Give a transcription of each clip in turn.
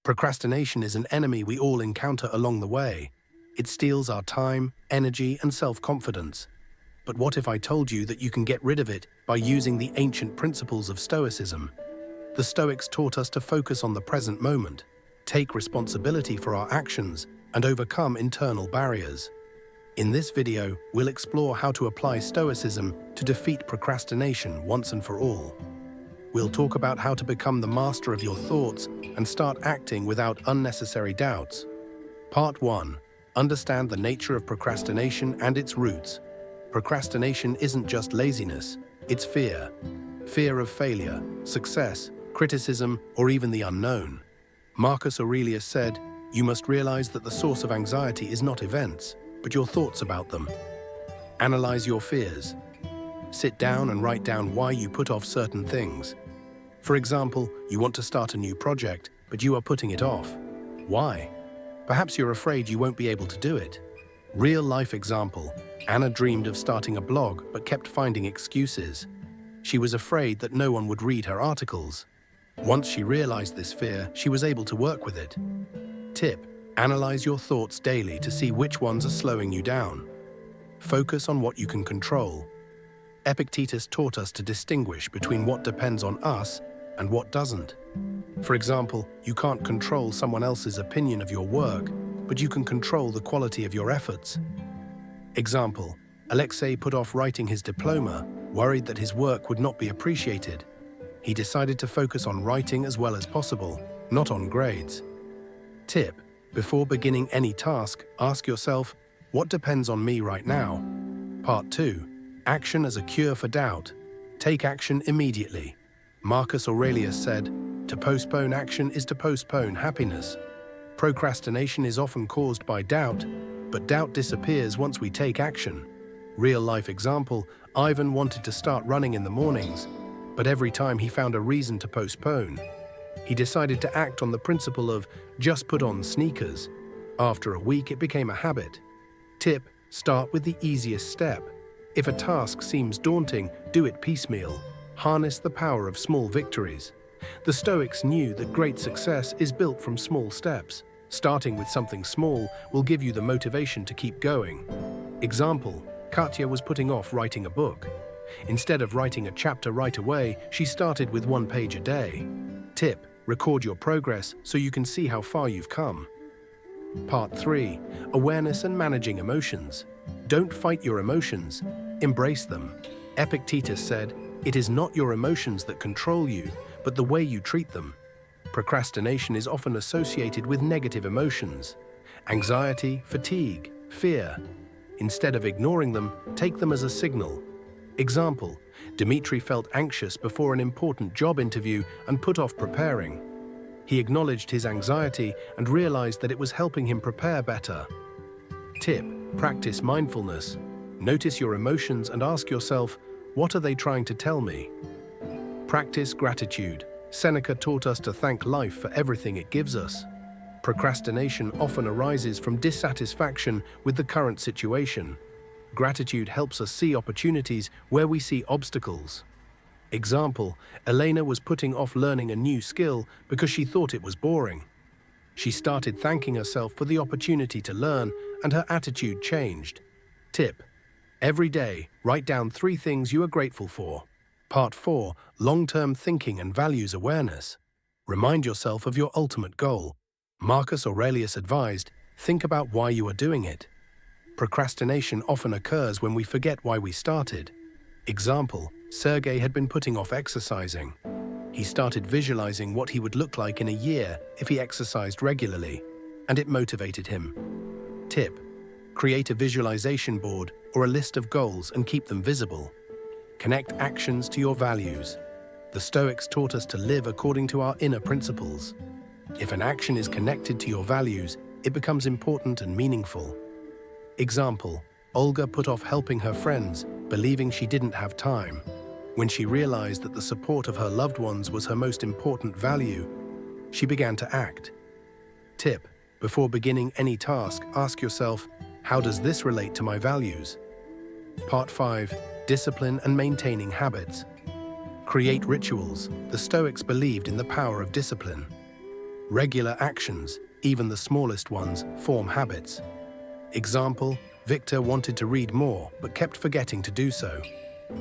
Procrastination is an enemy we all encounter along the way. It steals our time, energy, and self-confidence. But what if I told you that you can get rid of it by using the ancient principles of Stoicism? The Stoics taught us to focus on the present moment, take responsibility for our actions, and overcome internal barriers. In this video, we'll explore how to apply Stoicism to defeat procrastination once and for all. We'll talk about how to become the master of your thoughts and start acting without unnecessary doubts. Part 1. Understand the nature of procrastination and its roots. Procrastination isn't just laziness, it's fear. Fear of failure, success, criticism, or even the unknown. Marcus Aurelius said, "You must realize that the source of anxiety is not events, but your thoughts about them." Analyze your fears. Sit down and write down why you put off certain things. For example, you want to start a new project, but you are putting it off. Why? Perhaps you're afraid you won't be able to do it. Real-life example. Anna dreamed of starting a blog, but kept finding excuses. She was afraid that no one would read her articles. Once she realized this fear, she was able to work with it. Tip: analyze your thoughts daily to see which ones are slowing you down. Focus on what you can control. Epictetus taught us to distinguish between what depends on us and what doesn't. For example, you can't control someone else's opinion of your work, but you can control the quality of your efforts. Example: Alexei put off writing his diploma, worried that his work would not be appreciated. He decided to focus on writing as well as possible, not on grades. Tip: before beginning any task, ask yourself, what depends on me right now? Part 2. Action as a cure for doubt. Take action immediately. Marcus Aurelius said, "To postpone action is to postpone happiness." Procrastination is often caused by doubt, but doubt disappears once we take action. Real-life example, Ivan wanted to start running in the mornings, but every time he found a reason to postpone. He decided to act on the principle of just put on sneakers. After a week, it became a habit. Tip: start with the easiest step. If a task seems daunting, do it piecemeal. Harness the power of small victories. The Stoics knew that great success is built from small steps. Starting with something small will give you the motivation to keep going. Example: Katya was putting off writing a book. Instead of writing a chapter right away, she started with 1 page a day. Tip: record your progress so you can see how far you've come. Part 3. Awareness and managing emotions. Don't fight your emotions, embrace them. Epictetus said, "It is not your emotions that control you, but the way you treat them." Procrastination is often associated with negative emotions. Anxiety, fatigue, fear. Instead of ignoring them, take them as a signal. Example: Dmitri felt anxious before an important job interview and put off preparing. He acknowledged his anxiety and realized that it was helping him prepare better. Tip: practice mindfulness. Notice your emotions and ask yourself, what are they trying to tell me? Practice gratitude. Seneca taught us to thank life for everything it gives us. Procrastination often arises from dissatisfaction with the current situation. Gratitude helps us see opportunities where we see obstacles. Example: Elena was putting off learning a new skill because she thought it was boring. She started thanking herself for the opportunity to learn, and her attitude changed. Tip: every day, write down 3 things you are grateful for. Part 4. Long-term thinking and values awareness. Remind yourself of your ultimate goal. Marcus Aurelius advised, think about why you are doing it. Procrastination often occurs when we forget why we started. Example: Sergey had been putting off exercising. He started visualizing what he would look like in a year if he exercised regularly, and it motivated him. Tip: create a visualization board or a list of goals and keep them visible. Connect actions to your values. The Stoics taught us to live according to our inner principles. If an action is connected to your values, it becomes important and meaningful. Example: Olga put off helping her friends, believing she didn't have time. When she realized that the support of her loved ones was her most important value, she began to act. Tip: before beginning any task, ask yourself, how does this relate to my values? Part 5. Discipline and maintaining habits. Create rituals. The Stoics believed in the power of discipline. Regular actions, even the smallest ones, form habits. Example, Victor wanted to read more but kept forgetting to do so.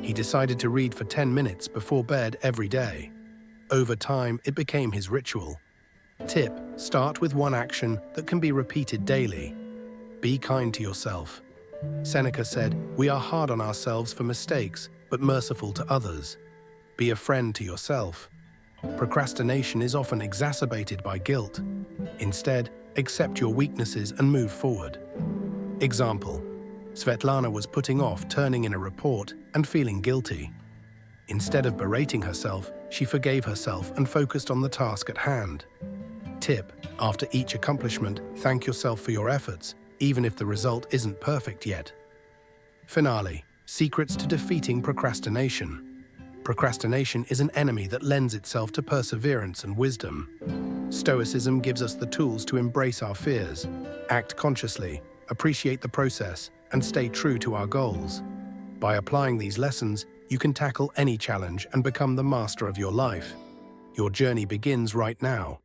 He decided to read for 10 minutes before bed every day. Over time, it became his ritual. Tip: start with one action that can be repeated daily. Be kind to yourself. Seneca said, "We are hard on ourselves for mistakes, but merciful to others." Be a friend to yourself. Procrastination is often exacerbated by guilt. Instead, accept your weaknesses and move forward. Example: Svetlana was putting off turning in a report and feeling guilty. Instead of berating herself, she forgave herself and focused on the task at hand. Tip: after each accomplishment, thank yourself for your efforts, even if the result isn't perfect yet. Finale: secrets to defeating procrastination. Procrastination is an enemy that lends itself to perseverance and wisdom. Stoicism gives us the tools to embrace our fears, act consciously, appreciate the process, and stay true to our goals. By applying these lessons, you can tackle any challenge and become the master of your life. Your journey begins right now.